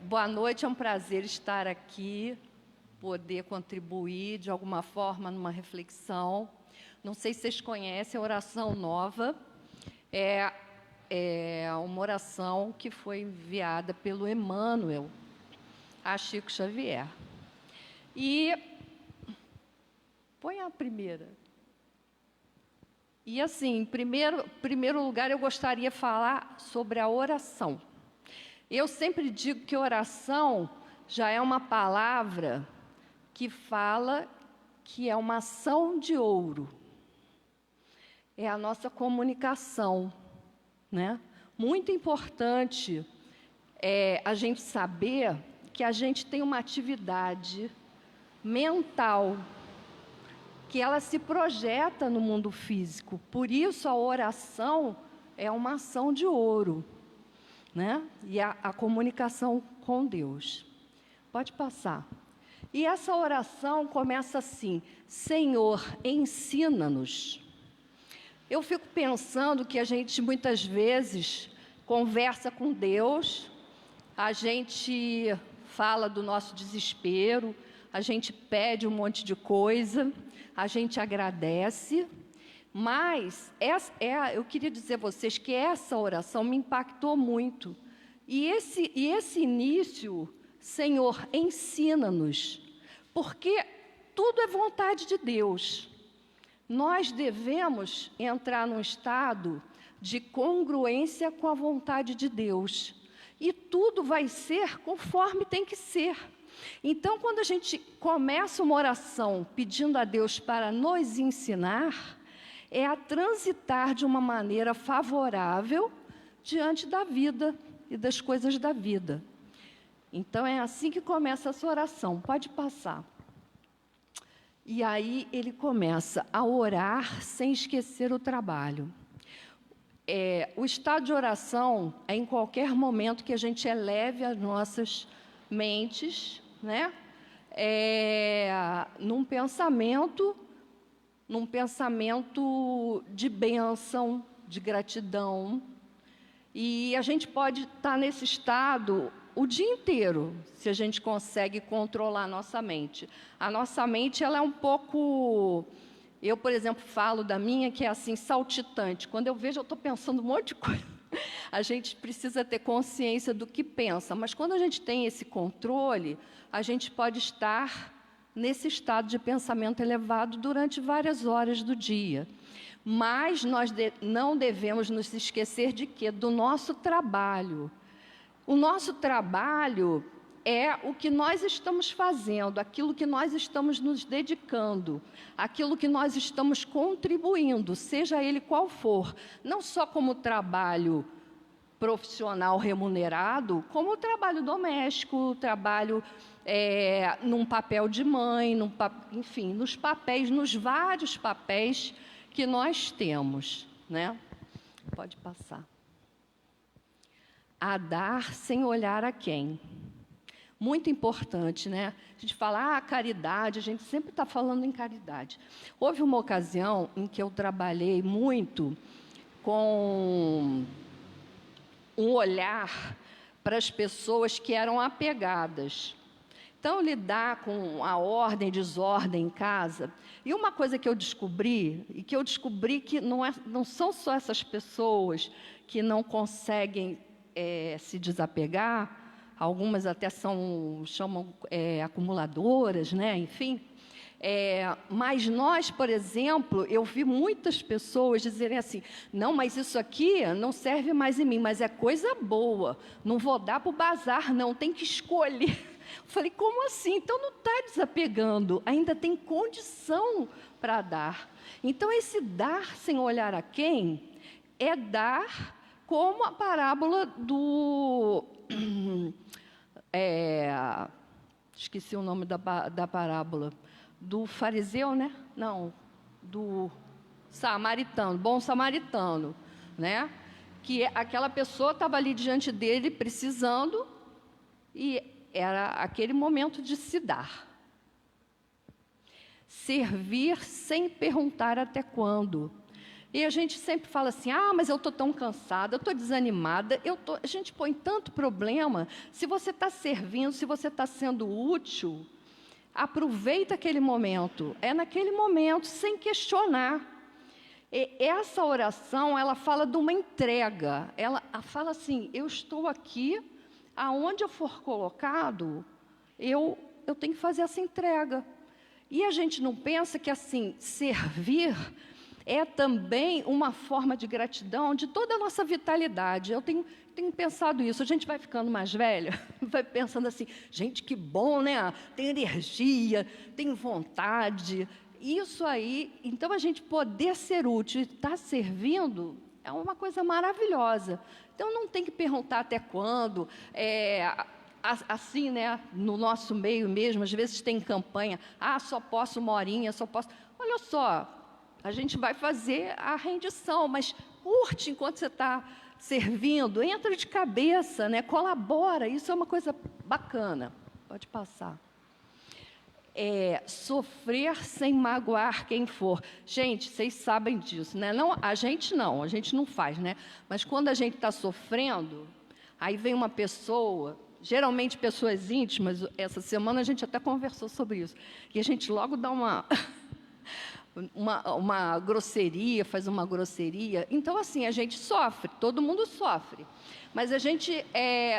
Boa noite, é um prazer estar aqui, poder contribuir de alguma forma numa reflexão. Não sei se vocês conhecem a oração nova, é uma oração que foi enviada pelo Emmanuel a Chico Xavier. E põe a primeira. E assim, em primeiro lugar, eu gostaria de falar sobre a oração. Eu sempre digo que oração já é uma palavra que fala que é uma ação de ouro. É a nossa comunicação, né? Muito importante a gente saber que a gente tem uma atividade mental, que ela se projeta no mundo físico. Por isso, a oração é uma ação de ouro, né? E a comunicação com Deus. Pode passar. E essa oração começa assim: Senhor, ensina-nos. Eu fico pensando que a gente muitas vezes conversa com Deus, a gente fala do nosso desespero, a gente pede um monte de coisa, a gente agradece, mas eu queria dizer a vocês que essa oração me impactou muito. E esse início, Senhor, ensina-nos, porque tudo é vontade de Deus. Nós devemos entrar num estado de congruência com a vontade de Deus. E tudo vai ser conforme tem que ser. Então, quando a gente começa uma oração pedindo a Deus para nos ensinar, é a transitar de uma maneira favorável diante da vida e das coisas da vida. Então, é assim que começa essa oração. Pode passar. E aí ele começa a orar sem esquecer o trabalho. O estado de oração é em qualquer momento que a gente eleve as nossas mentes, né? Num pensamento de bênção, de gratidão. E a gente pode estar nesse estado o dia inteiro, se a gente consegue controlar a nossa mente. A nossa mente, ela é um pouco... Eu, por exemplo, falo da minha, que é assim, saltitante. Quando eu vejo, eu estou pensando um monte de coisa. A gente precisa ter consciência do que pensa. Mas quando a gente tem esse controle, a gente pode estar nesse estado de pensamento elevado durante várias horas do dia. Mas nós não devemos nos esquecer de quê? Do nosso trabalho. O nosso trabalho é o que nós estamos fazendo, aquilo que nós estamos nos dedicando, aquilo que nós estamos contribuindo, seja ele qual for, não só como trabalho profissional remunerado, como trabalho doméstico, trabalho num papel de mãe, enfim, nos vários papéis que nós temos, né? Pode passar. A dar sem olhar a quem. Muito importante, né? A gente fala, caridade, a gente sempre está falando em caridade. Houve uma ocasião em que eu trabalhei muito com um olhar para as pessoas que eram apegadas. Então, lidar com a ordem e desordem em casa. E uma coisa que eu descobri, que não são só essas pessoas que não conseguem se desapegar, algumas até chamam acumuladoras, né? Enfim. Mas nós, por exemplo, eu vi muitas pessoas dizerem assim, não, mas isso aqui não serve mais em mim, mas é coisa boa, não vou dar para o bazar, não, tem que escolher. Eu falei, como assim? Então não está desapegando, ainda tem condição para dar. Então esse dar sem olhar a quem é dar como a parábola do... esqueci o nome da parábola. Do fariseu, né? Não, do samaritano, bom samaritano, né? Que aquela pessoa estava ali diante dele precisando e era aquele momento de se dar. Servir sem perguntar até quando. E a gente sempre fala assim, mas eu estou tão cansada, eu estou desanimada, a gente põe tanto problema. Se você está servindo, se você está sendo útil, aproveita aquele momento, é naquele momento, sem questionar. E essa oração, ela fala de uma entrega, ela fala assim, eu estou aqui, aonde eu for colocado, eu tenho que fazer essa entrega. E a gente não pensa que, assim, servir é também uma forma de gratidão de toda a nossa vitalidade. Eu tenho pensado isso. A gente vai ficando mais velha, vai pensando assim, gente, que bom, né? Tem energia, tem vontade. Isso aí, então a gente poder ser útil e estar servindo é uma coisa maravilhosa. Então não tem que perguntar até quando. Assim, né, no nosso meio mesmo, às vezes tem campanha, só posso 1 horinha, só posso... Olha só, a gente vai fazer a rendição, mas curte enquanto você está servindo, entra de cabeça, né, colabora, isso é uma coisa bacana. Pode passar. Sofrer sem magoar quem for. Gente, vocês sabem disso, né? Não, a gente não faz, né? Mas quando a gente está sofrendo, aí vem uma pessoa... Geralmente pessoas íntimas, essa semana a gente até conversou sobre isso, e a gente logo dá uma grosseria, faz uma grosseria. Então, assim, a gente sofre, todo mundo sofre, mas a gente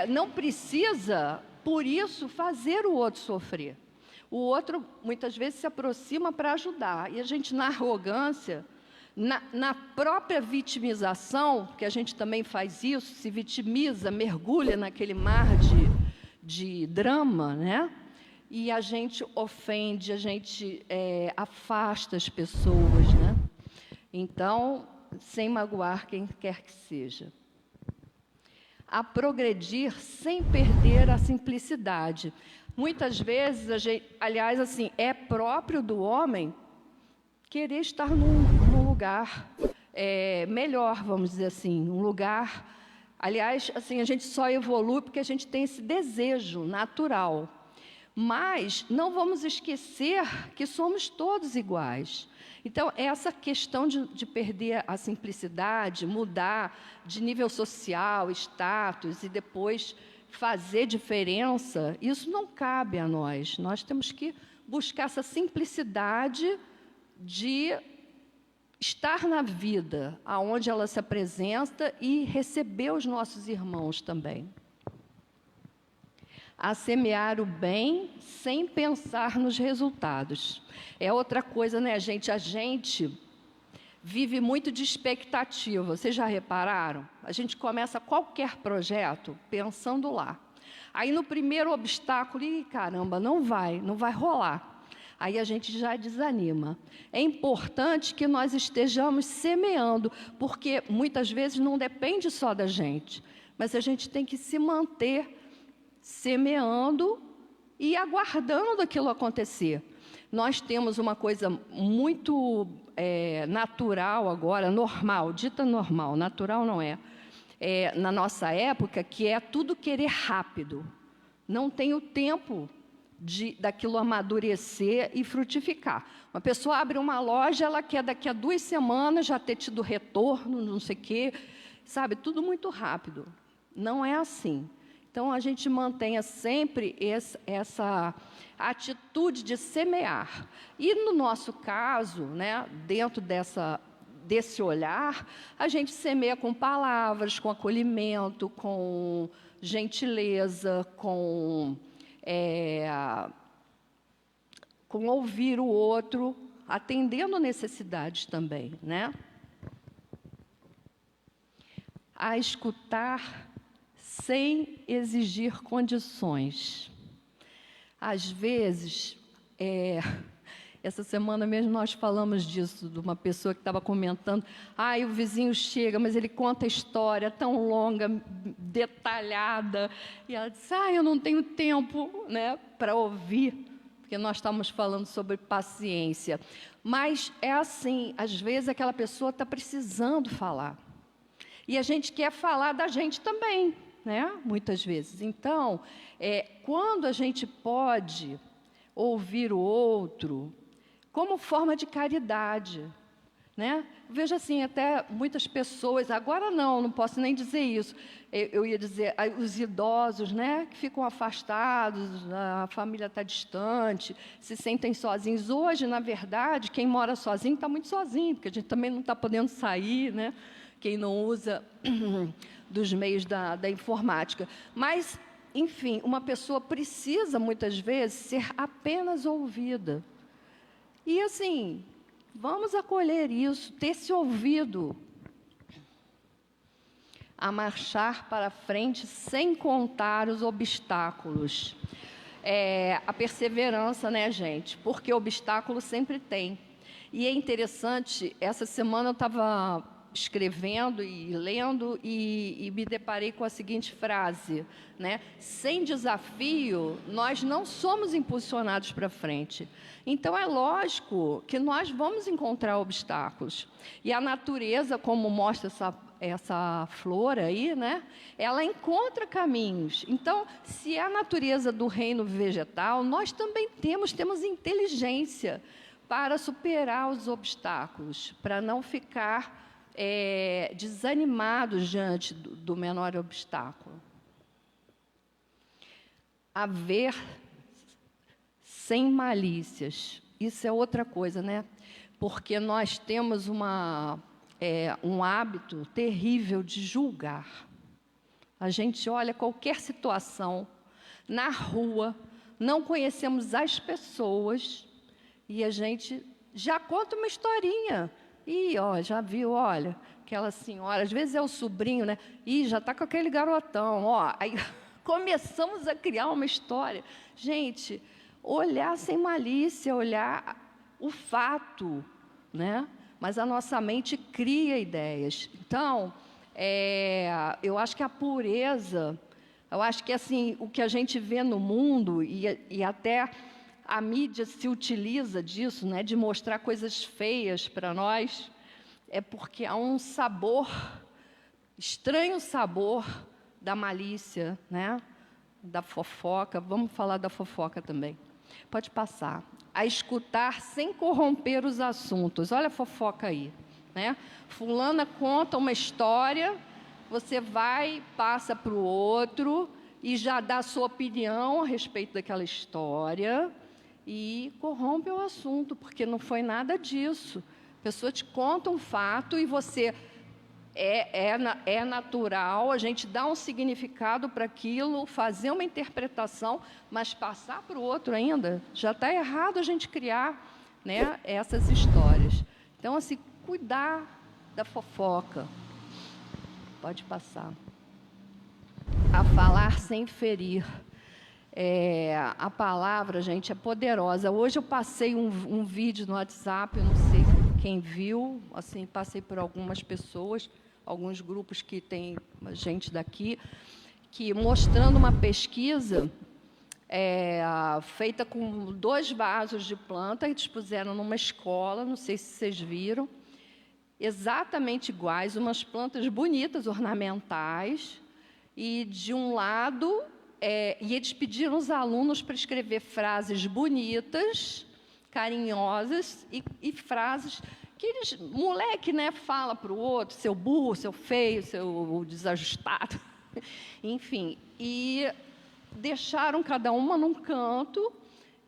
não precisa, por isso, fazer o outro sofrer. O outro, muitas vezes, se aproxima para ajudar, e a gente, na arrogância, na própria vitimização, que a gente também faz isso, se vitimiza, mergulha naquele mar de drama, né? E a gente ofende, a gente afasta as pessoas, né? Então, sem magoar quem quer que seja. A progredir sem perder a simplicidade. Muitas vezes, aliás, assim, é próprio do homem querer estar num lugar melhor, vamos dizer assim, um lugar... Aliás, assim, a gente só evolui porque a gente tem esse desejo natural. Mas não vamos esquecer que somos todos iguais. Então, essa questão de perder a simplicidade, mudar de nível social, status, e depois fazer diferença, isso não cabe a nós. Nós temos que buscar essa simplicidade de estar na vida, aonde ela se apresenta, e receber os nossos irmãos também. A semear o bem sem pensar nos resultados. É outra coisa, né, gente? A gente vive muito de expectativa. Vocês já repararam? A gente começa qualquer projeto pensando lá. Aí, no primeiro obstáculo, caramba, não vai rolar. Aí a gente já desanima. É importante que nós estejamos semeando, porque muitas vezes não depende só da gente, mas a gente tem que se manter semeando e aguardando aquilo acontecer. Nós temos uma coisa muito natural agora, normal, dita normal, natural não é, na nossa época, que é tudo querer rápido. Não tem o tempo daquilo amadurecer e frutificar. Uma pessoa abre uma loja, ela quer daqui a 2 semanas já ter tido retorno, não sei o quê, sabe? Tudo muito rápido. Não é assim. Então, a gente mantenha sempre essa atitude de semear. E, no nosso caso, né, dentro desse olhar, a gente semeia com palavras, com acolhimento, com gentileza, com ouvir o outro, atendendo necessidades também, né? A escutar sem exigir condições. Às vezes, essa semana mesmo nós falamos disso, de uma pessoa que estava comentando, o vizinho chega, mas ele conta a história tão longa, detalhada, e ela diz, eu não tenho tempo, né, para ouvir, porque nós estamos falando sobre paciência. Mas é assim, às vezes aquela pessoa está precisando falar, e a gente quer falar da gente também, né, muitas vezes. Então, quando a gente pode ouvir o outro, como forma de caridade, né? Vejo assim, até muitas pessoas, agora não posso nem dizer isso, eu ia dizer, os idosos, né, que ficam afastados, a família está distante, se sentem sozinhos. Hoje, na verdade, quem mora sozinho está muito sozinho, porque a gente também não está podendo sair, né? Quem não usa dos meios da informática. Mas, enfim, uma pessoa precisa, muitas vezes, ser apenas ouvida. E, assim, vamos acolher isso, ter esse ouvido a marchar para frente sem contar os obstáculos. A perseverança, né, gente? Porque obstáculo sempre tem. E é interessante, essa semana eu estava escrevendo e lendo e me deparei com a seguinte frase, né? Sem desafio, nós não somos impulsionados para frente. Então, é lógico que nós vamos encontrar obstáculos. E a natureza, como mostra essa flor aí, né? Ela encontra caminhos. Então, se é a natureza do reino vegetal, nós também temos inteligência para superar os obstáculos, para não ficar desanimados diante do menor obstáculo. Haver sem malícias. Isso é outra coisa, né? Porque nós temos um hábito terrível de julgar. A gente olha qualquer situação, na rua, não conhecemos as pessoas, e a gente já conta uma historinha. Ih, ó, já viu, olha, aquela senhora, às vezes é o sobrinho, né? Ih, já está com aquele garotão, ó. Aí começamos a criar uma história. Gente, olhar sem malícia, olhar o fato, né? Mas a nossa mente cria ideias. Então, eu acho que a pureza, eu acho que assim, o que a gente vê no mundo, e até a mídia se utiliza disso, né, de mostrar coisas feias para nós, é porque há um sabor, estranho sabor da malícia, né, da fofoca. Vamos falar da fofoca também. Pode passar. A escutar sem corromper os assuntos. Olha a fofoca aí, né? Fulana conta uma história, você vai, passa para o outro e já dá a sua opinião a respeito daquela história e corrompe o assunto, porque não foi nada disso. A pessoa te conta um fato e você... É natural a gente dar um significado para aquilo, fazer uma interpretação, mas passar para o outro ainda, já está errado a gente criar, né, essas histórias. Então, assim, cuidar da fofoca. Pode passar. A falar sem ferir. A palavra, gente, é poderosa. Hoje eu passei um vídeo no WhatsApp, eu não sei quem viu, assim, passei por algumas pessoas, alguns grupos que tem gente daqui, que mostrando uma pesquisa feita com 2 vasos de planta, que eles puseram numa escola, não sei se vocês viram, exatamente iguais, umas plantas bonitas, ornamentais, e de um lado, e eles pediram os alunos para escrever frases bonitas, carinhosas, e frases que eles, moleque, né, fala para o outro, seu burro, seu feio, seu desajustado, enfim, e deixaram cada uma num canto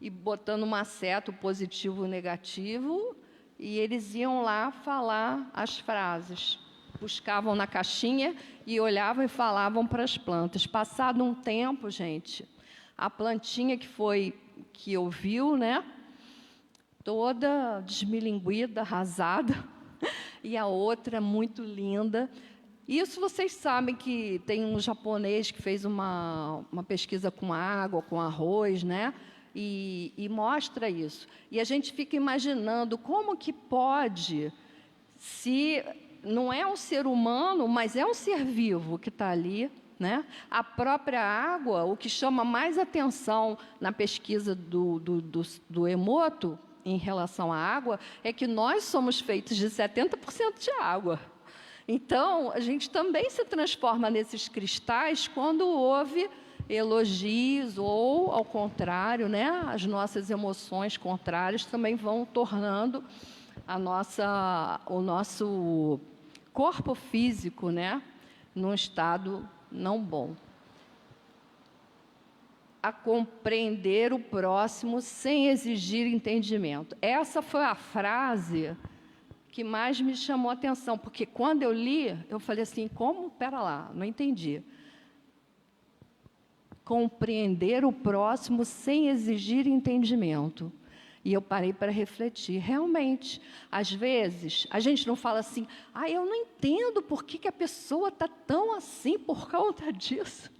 e botando uma seta, o positivo e o negativo, e eles iam lá falar as frases, buscavam na caixinha e olhavam e falavam para as plantas. Passado um tempo, gente, a plantinha que ouviu, né, toda desmilinguida, arrasada, e a outra muito linda. Isso vocês sabem que tem um japonês que fez uma pesquisa com água, com arroz, né? E mostra isso. E a gente fica imaginando como que pode, se não é um ser humano, mas é um ser vivo que está ali, né? A própria água, o que chama mais atenção na pesquisa do Emoto, em relação à água, é que nós somos feitos de 70% de água. Então, a gente também se transforma nesses cristais quando houve elogios ou, ao contrário, né, as nossas emoções contrárias também vão tornando o nosso corpo físico, né, num estado não bom. A compreender o próximo sem exigir entendimento. Essa foi a frase que mais me chamou a atenção, porque quando eu li, eu falei assim, como? Pera lá, não entendi. Compreender o próximo sem exigir entendimento. E eu parei para refletir. Realmente, às vezes, a gente não fala assim, eu não entendo por que a pessoa está tão assim por conta disso.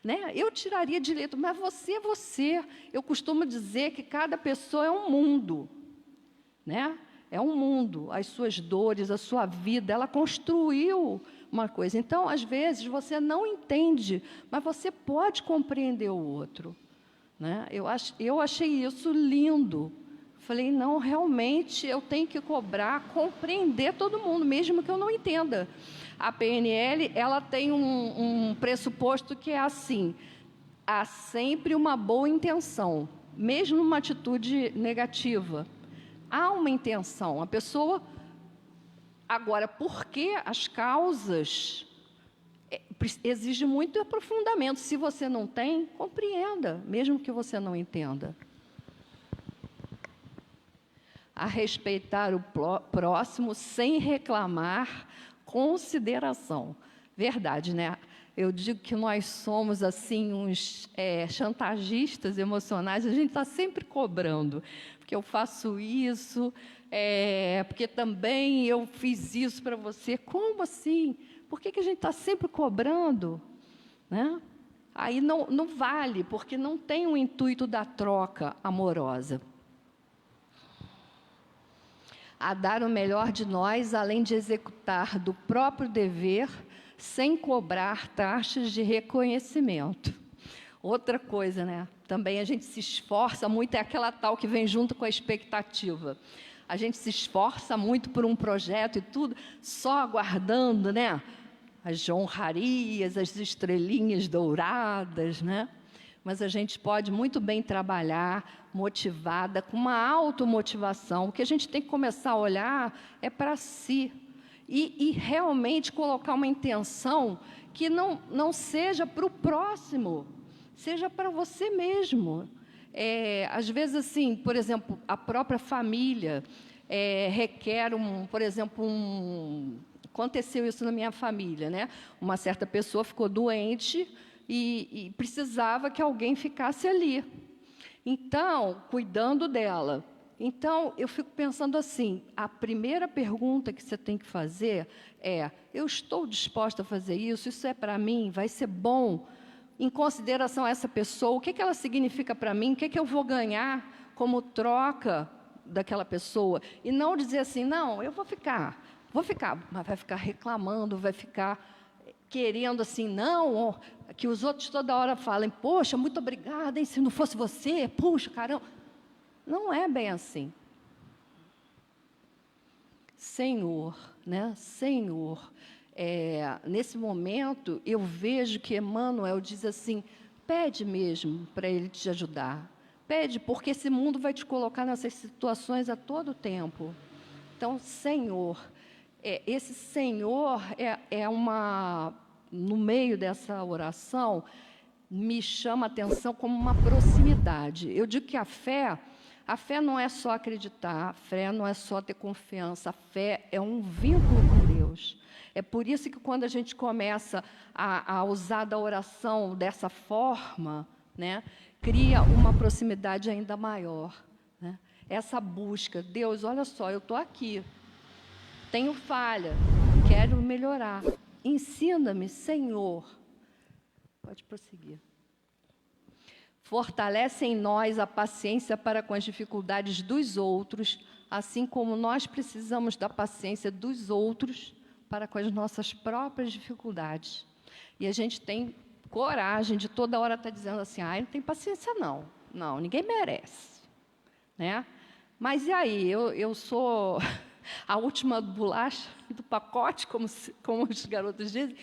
Né? Eu tiraria de letra, mas você é você. Eu costumo dizer que cada pessoa é um mundo. Né? É um mundo, as suas dores, a sua vida, ela construiu uma coisa. Então, às vezes, você não entende, mas você pode compreender o outro. Né? Eu achei isso lindo. Falei, não, realmente, eu tenho que compreender todo mundo, mesmo que eu não entenda. A PNL, ela tem um pressuposto que é assim, há sempre uma boa intenção, mesmo numa atitude negativa. Há uma intenção, a pessoa... Agora, por que as causas exigem muito aprofundamento? Se você não tem, compreenda, mesmo que você não entenda. A respeitar o próximo sem reclamar, consideração. Verdade, né? Eu digo que nós somos, assim, uns chantagistas emocionais, a gente está sempre cobrando, porque eu faço isso, porque também eu fiz isso para você. Como assim? Por que a gente está sempre cobrando? Né? Aí não vale, porque não tem o intuito da troca amorosa. A dar o melhor de nós, além de executar do próprio dever, sem cobrar taxas de reconhecimento. Outra coisa, né? Também a gente se esforça muito, é aquela tal que vem junto com a expectativa. A gente se esforça muito por um projeto e tudo, só aguardando, né? As honrarias, as estrelinhas douradas, né? Mas a gente pode muito bem trabalhar motivada, com uma automotivação. O que a gente tem que começar a olhar é para si. E realmente colocar uma intenção que não seja para o próximo, seja para você mesmo. Às vezes, assim, por exemplo, a própria família requer, por exemplo, aconteceu isso na minha família, né? Uma certa pessoa ficou doente e precisava que alguém ficasse ali. Então, cuidando dela. Então, eu fico pensando assim, a primeira pergunta que você tem que fazer é, eu estou disposta a fazer isso? Isso é para mim? Vai ser bom? Em consideração a essa pessoa, o que ela significa para mim? O que eu vou ganhar como troca daquela pessoa? E não dizer assim, não, eu vou ficar, mas vai ficar reclamando, vai ficar querendo assim, não, que os outros toda hora falem, poxa, muito obrigada, hein, se não fosse você, puxa, caramba. Não é bem assim. Senhor, né? Senhor, nesse momento, eu vejo que Emmanuel diz assim, pede mesmo para Ele te ajudar. Pede, porque esse mundo vai te colocar nessas situações a todo tempo. Então, Senhor, esse Senhor no meio dessa oração, me chama a atenção como uma proximidade. Eu digo que a fé não é só acreditar, a fé não é só ter confiança, a fé é um vínculo com Deus. É por isso que quando a gente começa a usar da oração dessa forma, né, cria uma proximidade ainda maior. Né? Essa busca, Deus, olha só, eu estou aqui, tenho falha, quero melhorar, ensina-me, Senhor. Pode prosseguir. Fortalece em nós a paciência para com as dificuldades dos outros, assim como nós precisamos da paciência dos outros para com as nossas próprias dificuldades. E a gente tem coragem de toda hora estar dizendo assim, não tem paciência não, ninguém merece. Né? Mas e aí, eu sou a última bolacha do pacote, como os garotos dizem,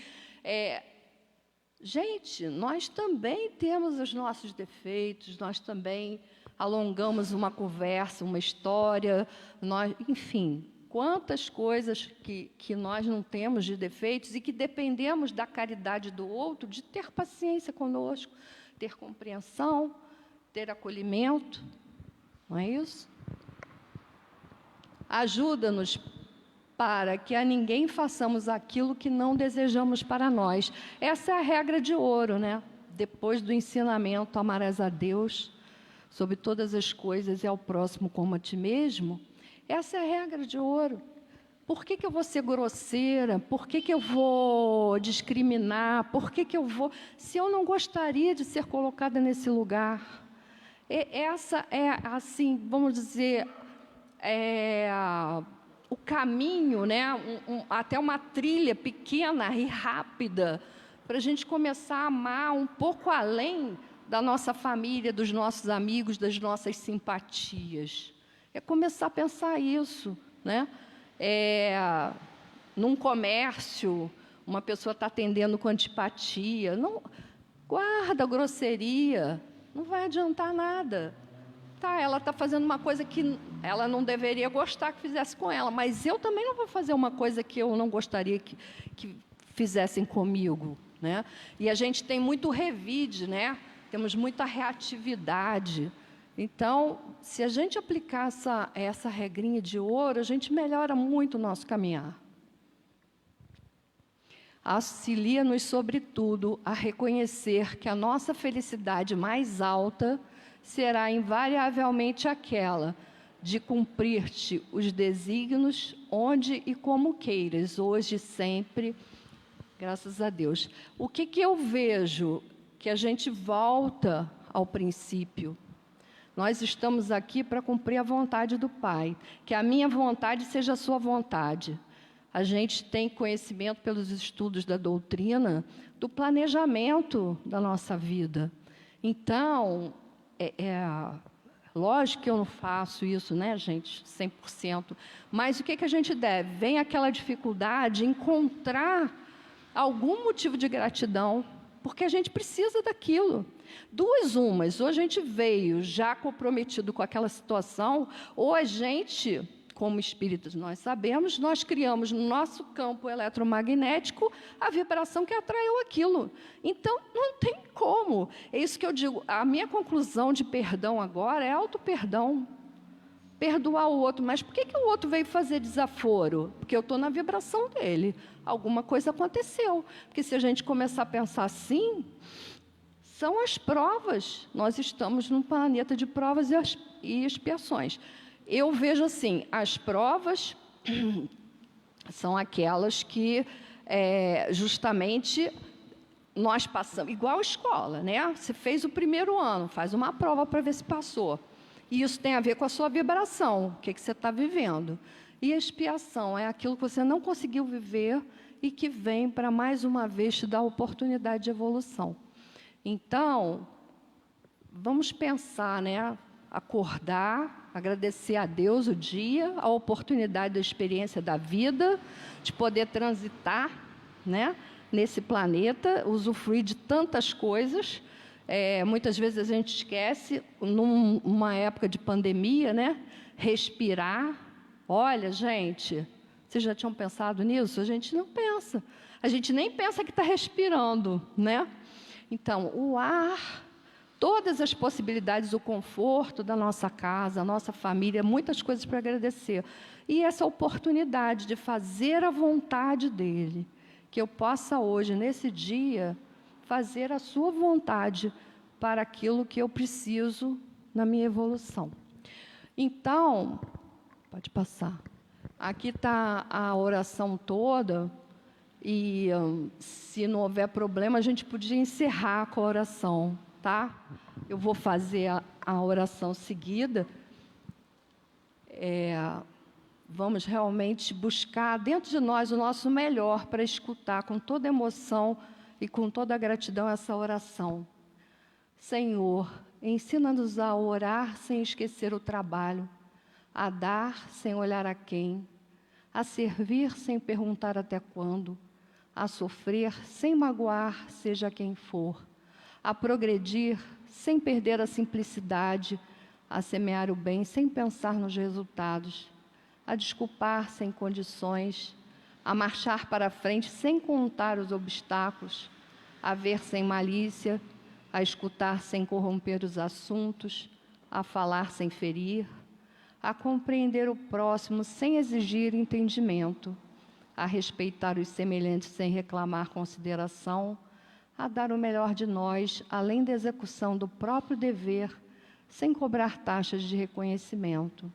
gente, nós também temos os nossos defeitos, nós também alongamos uma conversa, uma história, enfim, quantas coisas que nós não temos de defeitos e que dependemos da caridade do outro, de ter paciência conosco, ter compreensão, ter acolhimento. Não é isso? Ajuda-nos para que a ninguém façamos aquilo que não desejamos para nós. Essa é a regra de ouro, né? Depois do ensinamento, amarás a Deus sobre todas as coisas e ao próximo como a ti mesmo. Essa é a regra de ouro. Por que eu vou ser grosseira? Por que eu vou discriminar? Por que eu vou... Se eu não gostaria de ser colocada nesse lugar. Essa é, assim, vamos dizer, o caminho, né? Até uma trilha pequena e rápida para a gente começar a amar um pouco além da nossa família, dos nossos amigos, das nossas simpatias. É começar a pensar isso, né? Num comércio, uma pessoa está atendendo com antipatia, não, guarda a grosseria, não vai adiantar nada. Tá, ela está fazendo uma coisa que ela não deveria gostar que fizesse com ela, mas eu também não vou fazer uma coisa que eu não gostaria que fizessem comigo, né? E a gente tem muito revide, né? Temos muita reatividade. Então, se a gente aplicar essa regrinha de ouro, a gente melhora muito o nosso caminhar. Auxilia-nos, sobretudo, a reconhecer que a nossa felicidade mais alta será invariavelmente aquela de cumprir-te os desígnios onde e como queiras, hoje e sempre, graças a Deus. O que eu vejo? Que a gente volta ao princípio. Nós estamos aqui para cumprir a vontade do Pai, que a minha vontade seja a sua vontade. A gente tem conhecimento pelos estudos da doutrina, do planejamento da nossa vida. Então, lógico que eu não faço isso, né, gente, 100%, mas o que a gente deve? Vem aquela dificuldade, encontrar algum motivo de gratidão, porque a gente precisa daquilo. Duas umas, ou a gente veio já comprometido com aquela situação, ou a gente, como espíritos nós sabemos, nós criamos no nosso campo eletromagnético a vibração que atraiu aquilo. Então, não tem como. É isso que eu digo, a minha conclusão de perdão agora é auto-perdão. Perdoar o outro, mas por que o outro veio fazer desaforo? Porque eu estou na vibração dele. Alguma coisa aconteceu. Porque se a gente começar a pensar assim, são as provas. Nós estamos num planeta de provas e expiações. Eu vejo assim, as provas são aquelas que justamente nós passamos, igual a escola, né? Você fez o primeiro ano, faz uma prova para ver se passou. E isso tem a ver com a sua vibração, o que você está vivendo. E a expiação é aquilo que você não conseguiu viver e que vem para, mais uma vez, te dar oportunidade de evolução. Então, vamos pensar, né? Acordar, agradecer a Deus o dia, a oportunidade da experiência da vida, de poder transitar, né? Nesse planeta, usufruir de tantas coisas. Muitas vezes a gente esquece, numa época de pandemia, né? Respirar. Olha, gente, vocês já tinham pensado nisso? A gente não pensa. A gente nem pensa que está respirando, né? Então, o ar, todas as possibilidades, o conforto da nossa casa, a nossa família, muitas coisas para agradecer. E essa oportunidade de fazer a vontade dEle, que eu possa hoje, nesse dia, fazer a sua vontade para aquilo que eu preciso na minha evolução. Então, pode passar. Aqui está a oração toda, e se não houver problema, a gente podia encerrar com a oração, tá? Eu vou fazer a oração seguida. Vamos realmente buscar dentro de nós o nosso melhor para escutar com toda emoção e com toda a gratidão essa oração. Senhor, ensina-nos a orar sem esquecer o trabalho, a dar sem olhar a quem, a servir sem perguntar até quando, a sofrer sem magoar, seja quem for, a progredir sem perder a simplicidade, a semear o bem sem pensar nos resultados, a desculpar sem condições, a marchar para frente sem contar os obstáculos, a ver sem malícia, a escutar sem corromper os assuntos, a falar sem ferir, a compreender o próximo sem exigir entendimento, a respeitar os semelhantes sem reclamar consideração, a dar o melhor de nós, além da execução do próprio dever, sem cobrar taxas de reconhecimento.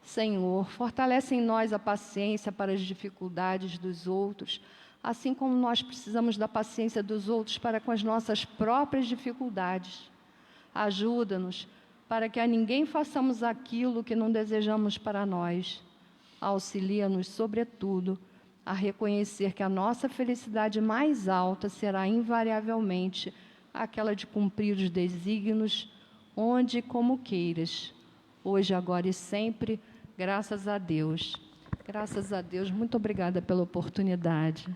Senhor, fortalece em nós a paciência para as dificuldades dos outros, assim como nós precisamos da paciência dos outros para com as nossas próprias dificuldades. Ajuda-nos para que a ninguém façamos aquilo que não desejamos para nós. Auxilia-nos, sobretudo, a reconhecer que a nossa felicidade mais alta será invariavelmente aquela de cumprir os desígnios, onde e como queiras, hoje, agora e sempre, graças a Deus. Graças a Deus, muito obrigada pela oportunidade.